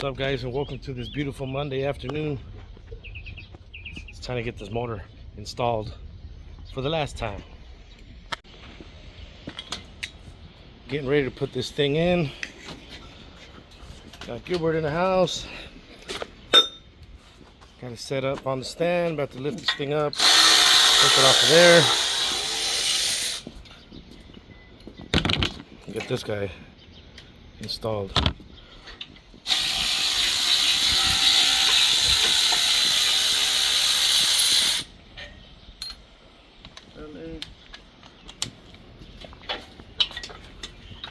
What's up, guys, and welcome to this beautiful Monday afternoon. It's time to get this motor installed for the last time. Getting ready to put this thing in. Got Gilbert in the house. Got it set up on the stand. About to lift this thing up. Take it off of there. Get this guy installed.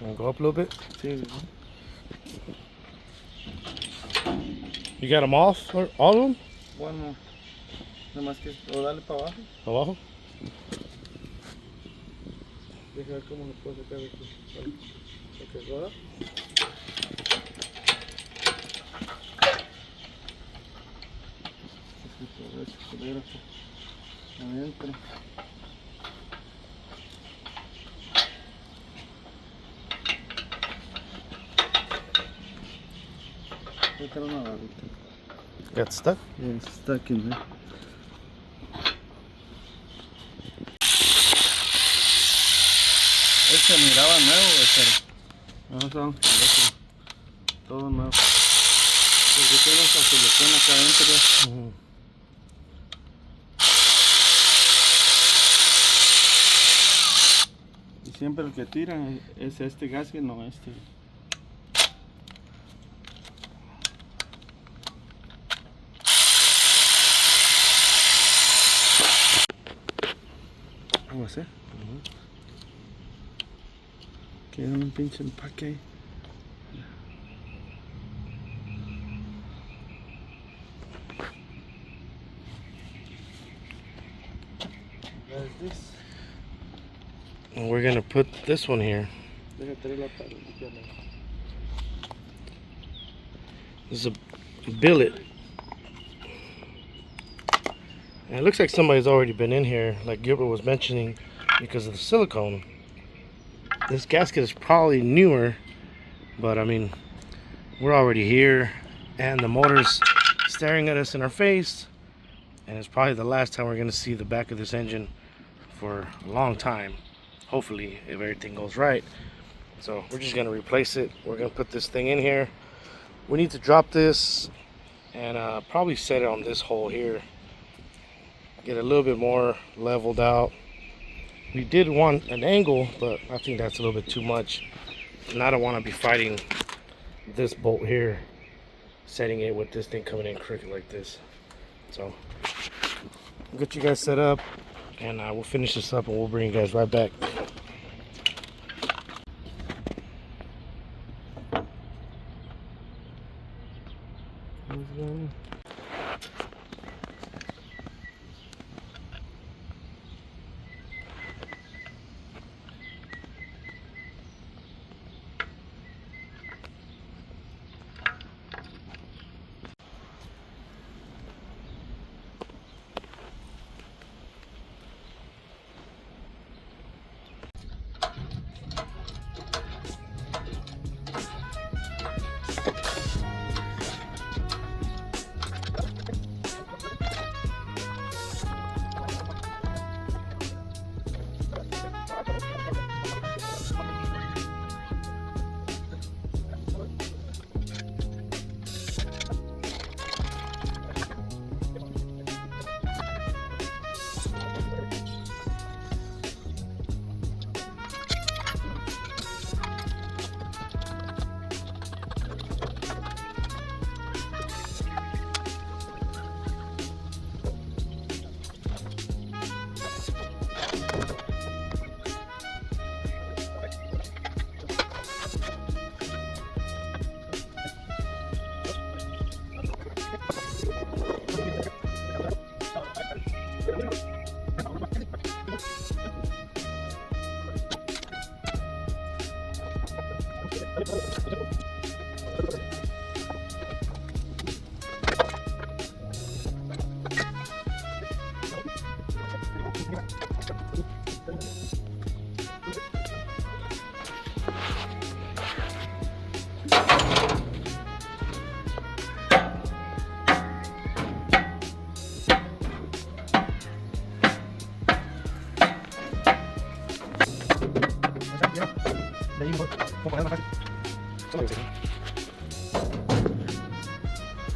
Wanna go up a little bit? You got them off, or all of them? One more. Nada más que o dale para abajo. Abajo? Deja ver cómo lo puedo sacar de aquí. Ok, roda. Adentro. Got stuck? Yeah, it's stuck in there. Este miraba nuevo, pero todo nuevo. Porque tiene esa silicona acá adentro. Y siempre el que tira es este gas que no este. ¿Cómo va a ser? Queda un pinche empaque. This? And we're gonna put this one here. This is a billet. And it looks like somebody's already been in here, like Gilbert was mentioning, because of the silicone. This gasket is probably newer, but I mean, we're already here, and the motor's staring at us in our face, and it's probably the last time we're gonna see the back of this engine for a long time. Hopefully, if everything goes right. So we're just gonna replace it. We're gonna put this thing in here. We need to drop this and probably set it on this hole here. Get a little bit more leveled out. We did want an angle, but I think that's a little bit too much. And I don't want to be fighting this bolt here, setting it with this thing coming in crooked like this. So I'll get you guys set up, and we'll finish this up, and we'll bring you guys right back.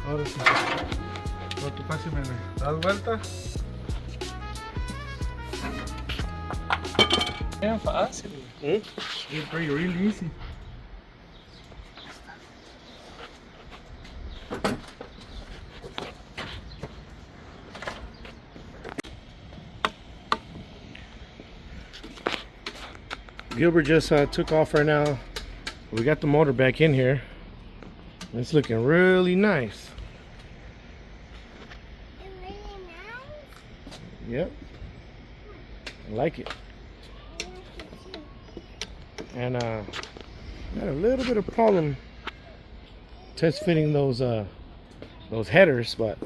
Ahora sí. Lo que pasa es que me das vuelta. Bien fácil. Mm? It's really easy. Gilbert just took off right now. We got the motor back in here. It's looking really nice. Really nice. Yep. I like it. And got a little bit of problem test fitting those headers, but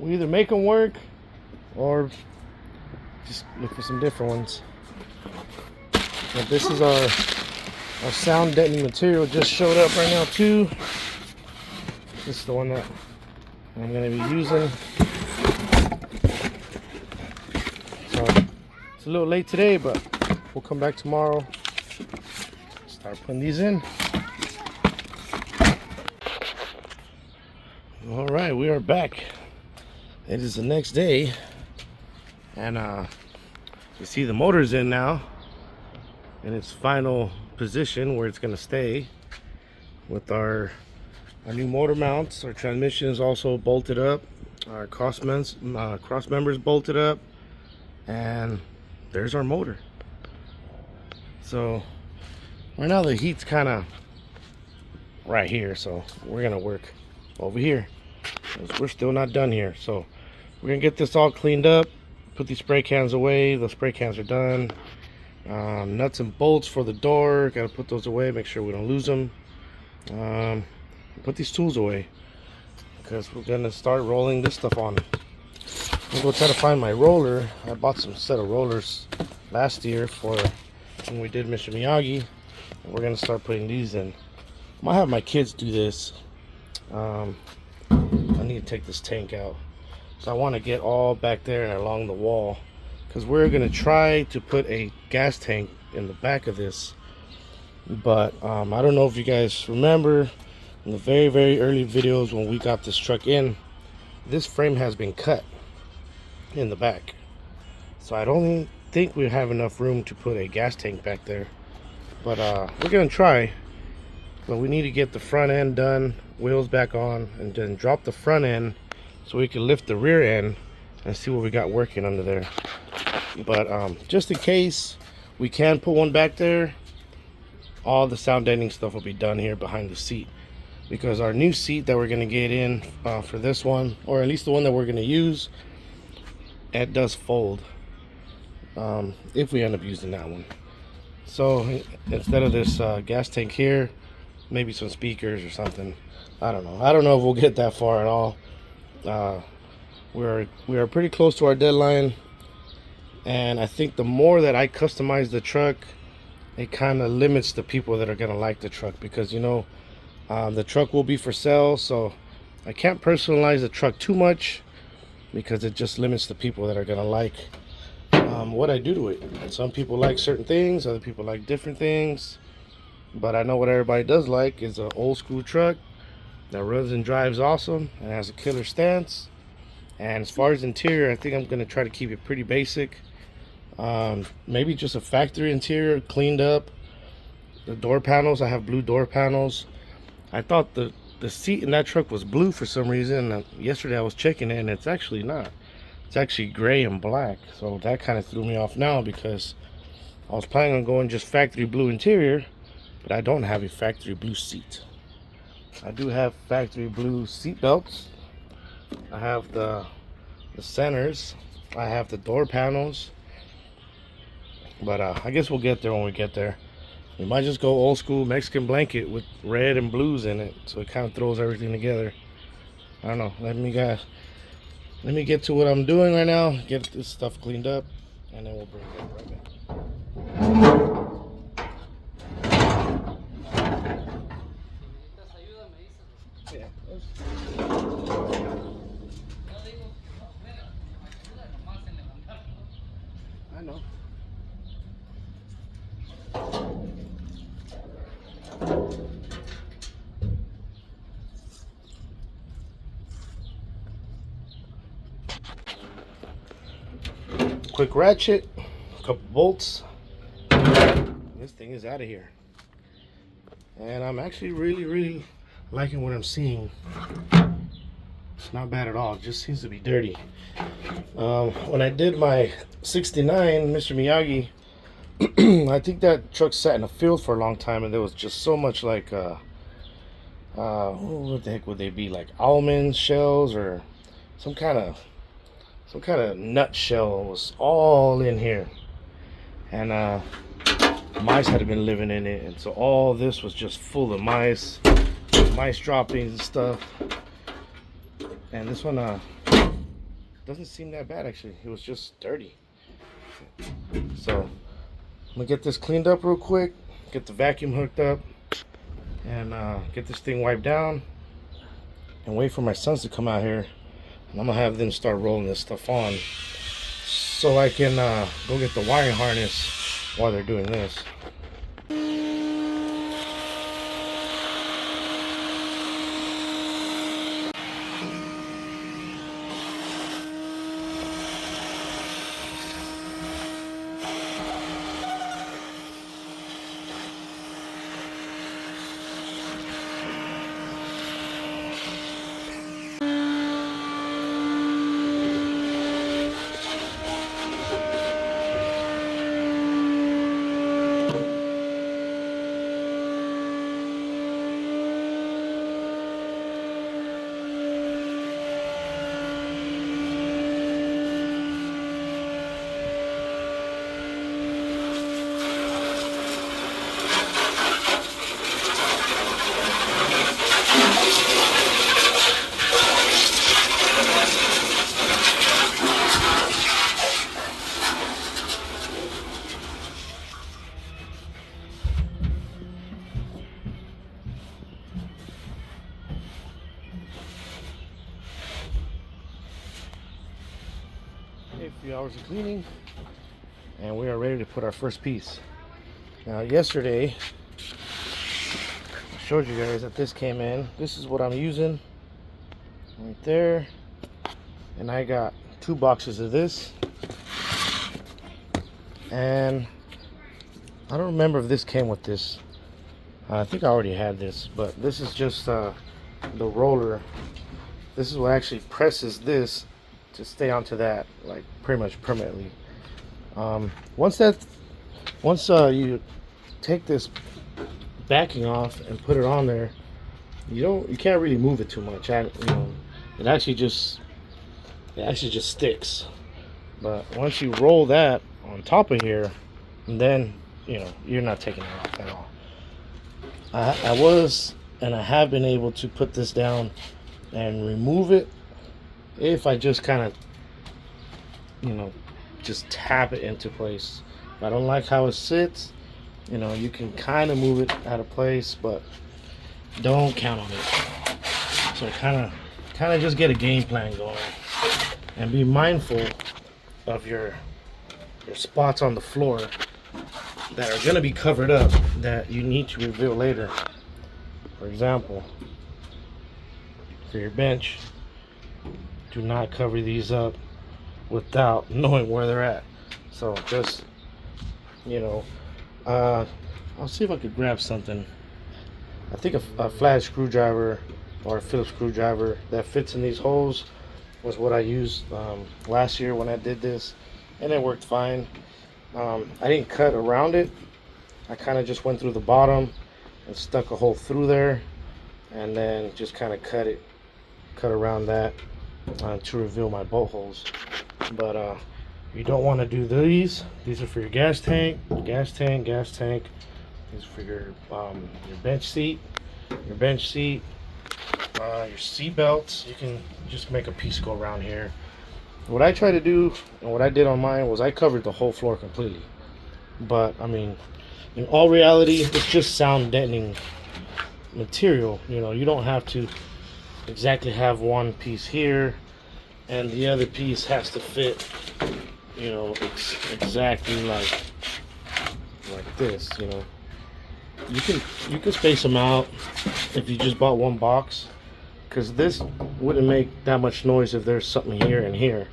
we either make them work or just look for some different ones. But this is our sound deadening material, just showed up right now too. This is the one that I'm going to be using. So it's a little late today, but we'll come back tomorrow. Start putting these in. All right, we are back. It is the next day, and you see the motor's in now in its final position where it's going to stay with our new motor mounts. Our transmission is also bolted up, our cross members bolted up, and there's our motor. So right now the heat's kind of right here, so we're gonna work over here. We're still not done here, so we're gonna get this all cleaned up, put these spray cans away. The spray cans are done. Nuts and bolts for the door, gotta put those away, make sure we don't lose them. Put these tools away because we're gonna start rolling this stuff on. I'm gonna go try to find my roller. I bought some set of rollers last year for when we did Mr. Miyagi. We're gonna start putting these in. I might have my kids do this. I need to take this tank out, so I want to get all back there and along the wall, because we're gonna try to put a gas tank in the back of this. But I don't know if you guys remember in the very early videos when we got this truck in, this frame has been cut in the back, so I don't think we have enough room to put a gas tank back there. But we're gonna try. But we need to get the front end done, wheels back on, and then drop the front end so we can lift the rear end and see what we got working under there. But just in case we can put one back there, all the sound deadening stuff will be done here behind the seat, because our new seat that we're going to get in for this one, or at least the one that we're going to use, it does fold if we end up using that one. So instead of this gas tank here, maybe some speakers or something. I don't know if we'll get that far at all. We are pretty close to our deadline, and I think the more that I customize the truck, it kind of limits the people that are going to like the truck, because the truck will be for sale, so I can't personalize the truck too much because it just limits the people that are going to like what I do to it. Some people like certain things, other people like different things, but I know what everybody does like is an old school truck that runs and drives awesome and has a killer stance. And as far as interior, I think I'm going to try to keep it pretty basic. Maybe just a factory interior, cleaned up. The door panels, I have blue door panels. I thought the seat in that truck was blue for some reason. Yesterday I was checking it and it's actually not. It's actually gray and black. So that kind of threw me off now, because I was planning on going just factory blue interior, but I don't have a factory blue seat. I do have factory blue seat belts. I have the centers. I have the door panels. But I guess we'll get there when we get there. We might just go old school Mexican blanket with red and blues in it, so it kind of throws everything together. I don't know. Let me get to what I'm doing right now. Get this stuff cleaned up, and then we'll bring it right back. I know. quick ratchet, a couple bolts. This thing is out of here. And I'm actually really liking what I'm seeing. It's not bad at all. It just seems to be dirty. When I did my 69 Mr. Miyagi, I think that truck sat in the field for a long time, and there was just so much like what the heck would they be, like almond shells or some kind of nut shell was all in here, and mice had been living in it, and so all this was just full of mice droppings and stuff. And this one doesn't seem that bad, actually. It was just dirty. So I'm gonna get this cleaned up real quick, get the vacuum hooked up, and get this thing wiped down, and wait for my sons to come out here, and I'm gonna have them start rolling this stuff on so I can go get the wiring harness while they're doing this. A few hours of cleaning, and we are ready to put our first piece. Now, yesterday I showed you guys that this came in. This is what I'm using right there, and I got 2 boxes of this, and I don't remember if this came with this. I think I already had this, but this is just the roller. This is what actually presses this to stay onto that, like pretty much permanently. Once you take this backing off and put it on there, you can't really move it too much. It actually just sticks. But once you roll that on top of here, then you're not taking it off at all. I have been able to put this down and remove it if I just kind of just tap it into place. If I don't like how it sits, you can kind of move it out of place, but don't count on it. So kind of just get a game plan going, and be mindful of your spots on the floor that are going to be covered up that you need to reveal later. For example, for your bench, do not cover these up without knowing where they're at. So just I'll see if I could grab something. I think a flat screwdriver or a Phillips screwdriver that fits in these holes was what I used last year when I did this, and it worked fine. I didn't cut around it. I kind of just went through the bottom and stuck a hole through there, and then just kind of cut around that to reveal my bolt holes. But you don't want to do these. These are for your gas tank. These are for your bench seat, your seat belts. You can just make a piece go around here. What I try to do, and what I did on mine, was I covered the whole floor completely. But I mean, in all reality, it's just sound deadening material. You don't have to exactly have one piece here and the other piece has to fit exactly like this. You can space them out if you just bought one box, because this wouldn't make that much noise if there's something here and here.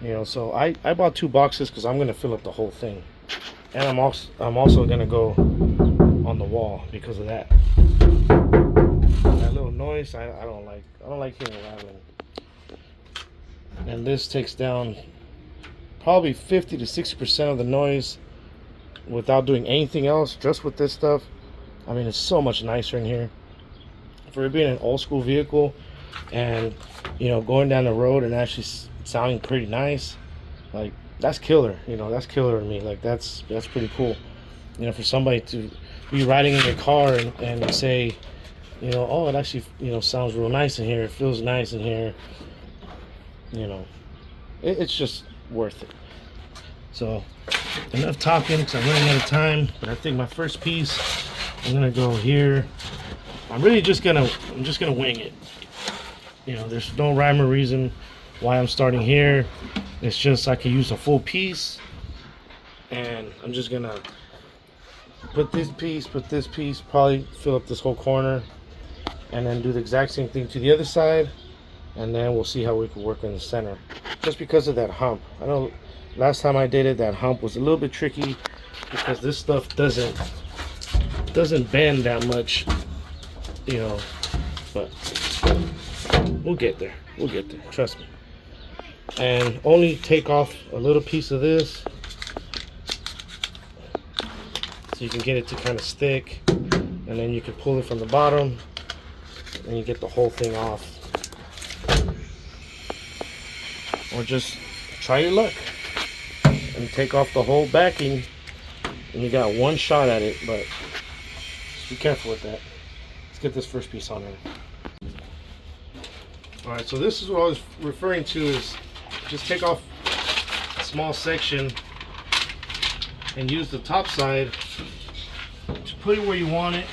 You know, so I bought 2 boxes because I'm gonna fill up the whole thing, and I'm also gonna go on the wall because of that. That little noise I don't like. I don't like hearing rattling. And this takes down probably 50 to 60% of the noise without doing anything else. Just with this stuff, I mean, it's so much nicer in here for it being an old school vehicle, and you know, going down the road and actually sounding pretty nice. Like, that's killer. You know, that's killer to me. Like, that's pretty cool. You know, for somebody to be riding in their car and say, you know, oh, it actually, you know, sounds real nice in here. It feels nice in here. You know, it's just worth it. So, enough talking because I'm running out of time. But I think my first piece, I'm gonna go here. I'm just gonna wing it. You know, there's no rhyme or reason why I'm starting here. It's just I can use a full piece, and I'm just gonna put this piece, probably fill up this whole corner, and then do the exact same thing to the other side, and then we'll see how we can work in the center. Just because of that hump, I know last time I did it, that hump was a little bit tricky because this stuff doesn't bend that much, you know, but we'll get there. We'll get there. Trust me. And only take off a little piece of this so you can get it to kind of stick, and then you can pull it from the bottom and you get the whole thing off. Or just try your luck and take off the whole backing, and you got one shot at it, but just be careful with that. Let's get this first piece on there. Alright, so this is what I was referring to, is just take off a small section and use the top side to put it where you want it.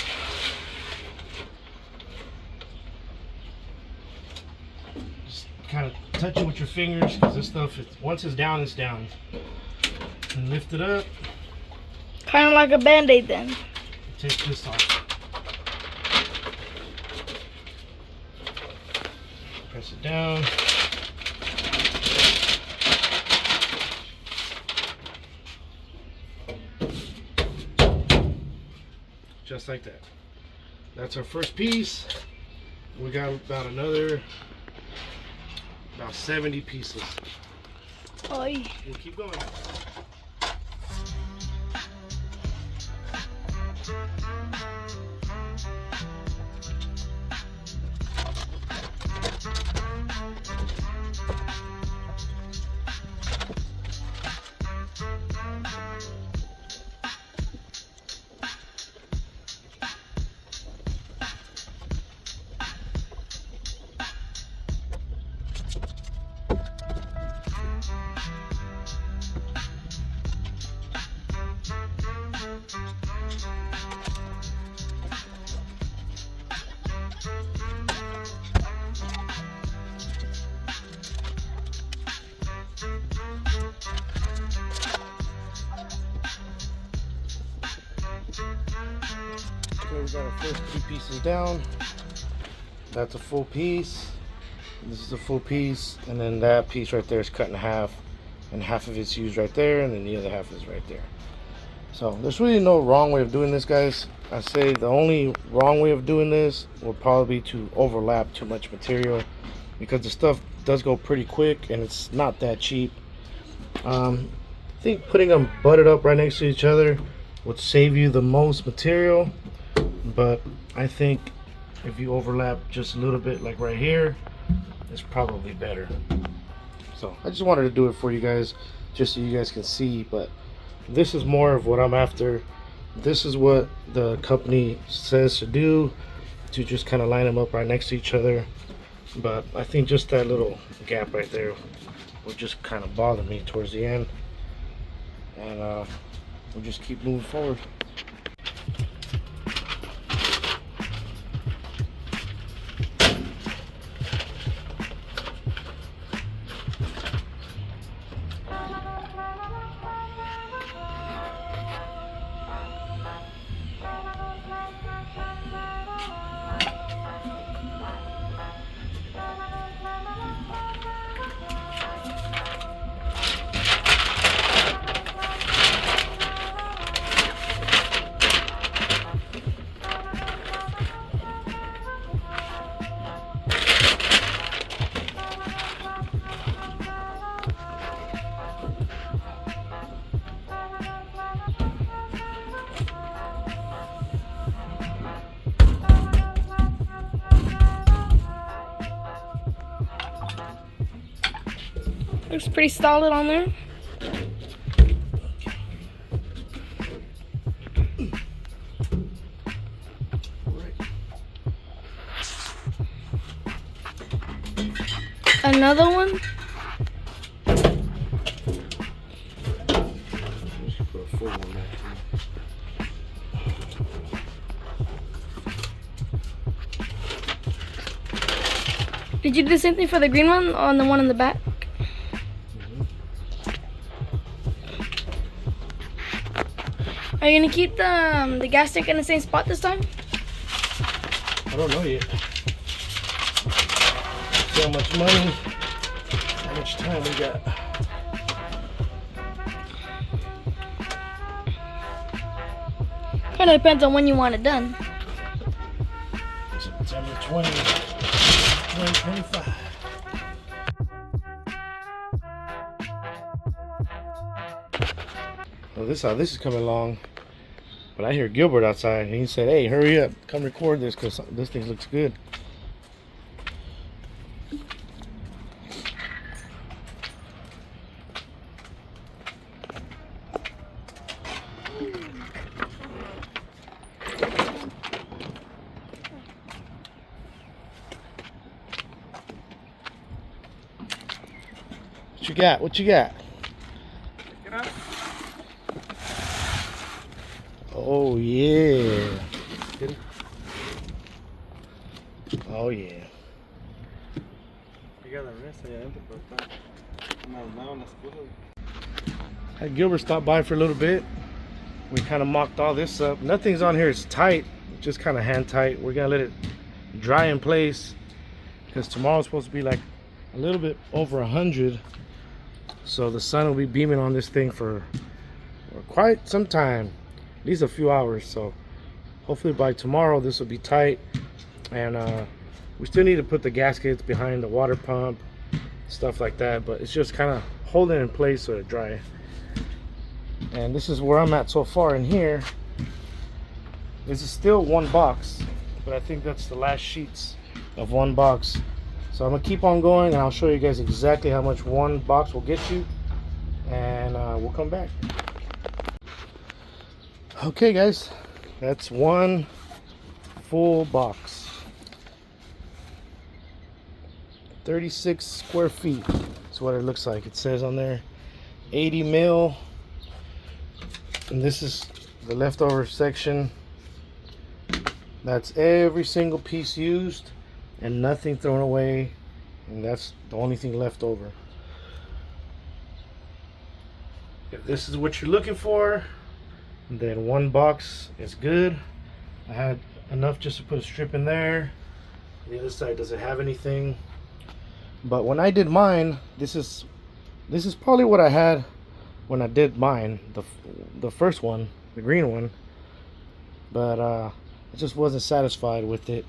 Just kind of touch it with your fingers, because this stuff, once it's down, it's down. And lift it up. Kind of like a band-aid then. Take this off. Press it down. Just like that. That's our first piece. We got about 70 pieces. Oi. We'll keep going. Okay, we got our first 2 pieces down. That's a full piece. This is a full piece, and then that piece right there is cut in half, and half of it's used right there, and then the other half is right there. So there's really no wrong way of doing this, guys. I say the only wrong way of doing this will probably be to overlap too much material, because the stuff does go pretty quick and it's not that cheap. I think putting them butted up right next to each other would save you the most material, but I think if you overlap just a little bit, like right here, it's probably better. So I just wanted to do it for you guys, just so you guys can see. But this is more of what I'm after. This is what the company says to do, to just kind of line them up right next to each other. But I think just that little gap right there will just kind of bother me towards the end, and we'll just keep moving forward. Looks pretty solid on there. Another one. Put a full one back Did you do the same thing for the green one on the one in the back? Are you gonna keep the gas tank in the same spot this time? I don't know yet. See how much money, how much time we got. Kind of depends on when you want it done. September 20, 2025. Well, this is how this is coming along. But I hear Gilbert outside, and he said, "Hey, hurry up, come record this, because this thing looks good." What you got? What you got? Oh yeah. Oh yeah. Had Gilbert stop by for a little bit. We kind of mocked all this up. Nothing's on here is tight, just kind of hand tight. We're gonna let it dry in place because tomorrow's supposed to be like a little bit over 100. So the sun will be beaming on this thing for quite some time, at least a few hours. So hopefully by tomorrow this will be tight, and we still need to put the gaskets behind the water pump, stuff like that, but it's just kind of holding it in place so it dry. And this is where I'm at so far in here. This is still one box, but I think that's the last sheets of one box. So I'm gonna keep on going, and I'll show you guys exactly how much one box will get you, and we'll come back. Okay guys, that's one full box. 36 square feet is what it looks like. It says on there 80 mil, and this is the leftover section. That's every single piece used and nothing thrown away, and that's the only thing left over. If this is what you're looking for, then one box is good. I had enough just to put a strip in there. The other side doesn't have anything, but when I did mine, this is probably what I had when I did mine, the first one, the green one. But I just wasn't satisfied with it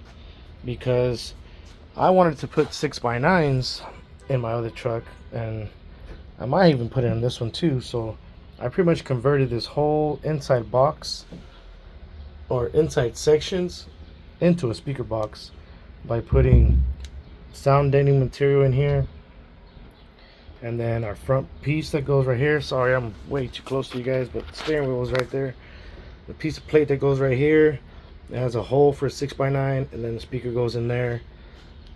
because I wanted to put 6x9s in my other truck, and I might even put it in this one too. So I pretty much converted this whole inside box or inside sections into a speaker box by putting sound deadening material in here, and then our front piece that goes right here. Sorry, I'm way too close to you guys, but the steering wheel is right there. The piece of plate that goes right here, it has a hole for a 6x9, and then the speaker goes in there.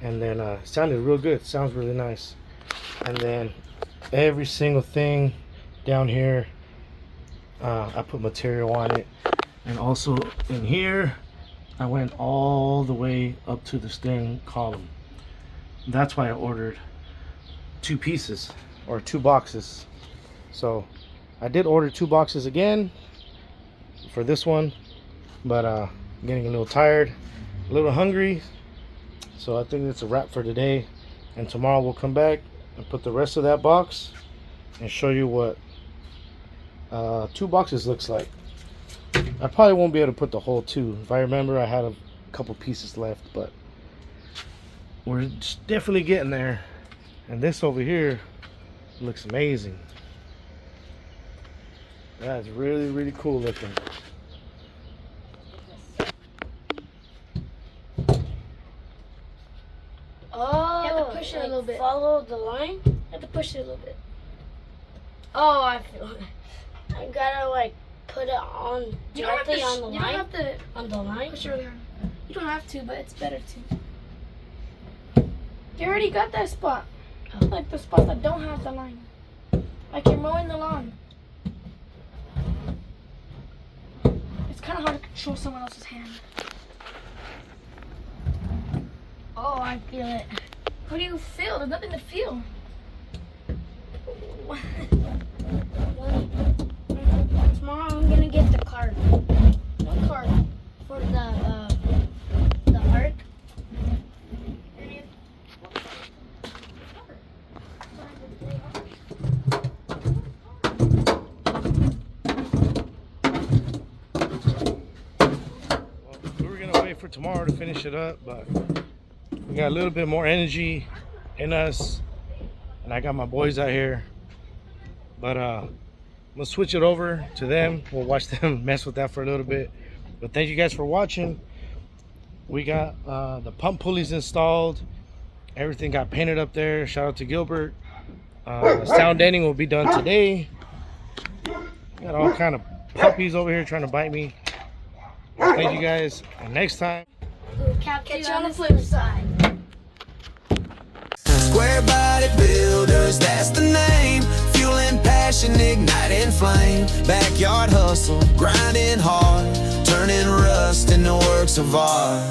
And then sounded real good. Sounds really nice. And then every single thing down here, I put material on it. And also in here, I went all the way up to the steering column. That's why I ordered two pieces or two boxes. So I did order two boxes again for this one, but I'm getting a little tired, a little hungry. So I think it's a wrap for today, and tomorrow we'll come back and put the rest of that box and show you what two boxes looks like. I probably won't be able to put the whole two. If I remember, I had a couple pieces left, but we're definitely getting there. And this over here looks amazing. That's really, really cool looking. Oh, you have to push it a little bit. Follow the line. have to push it a little bit. Oh, I feel it. I gotta like put it on You don't have to. directly on the You don't line. have to On the line. push it really hard. You don't have to, but it's better to. You already got that spot. Oh. Like the spots that don't have the line. Like you're mowing the lawn. It's kind of hard to control someone else's hand. Oh, I feel it. What do you feel? There's nothing to feel. Tomorrow I'm gonna get the card. What card? For the arc. We were gonna wait for tomorrow to finish it up, but we got a little bit more energy in us, and I got my boys out here. But I'm gonna switch it over to them. We'll watch them mess with that for a little bit. But thank you guys for watching. We got the pump pulleys installed. Everything got painted up there. Shout out to Gilbert. The sound deadening will be done today. Got all kind of puppies over here trying to bite me. Thank you guys. And next time. Catch you on the flip side. Square body builders, that's the name. Fueling passion, igniting flame. Backyard hustle, grinding hard, turning rust into works of art.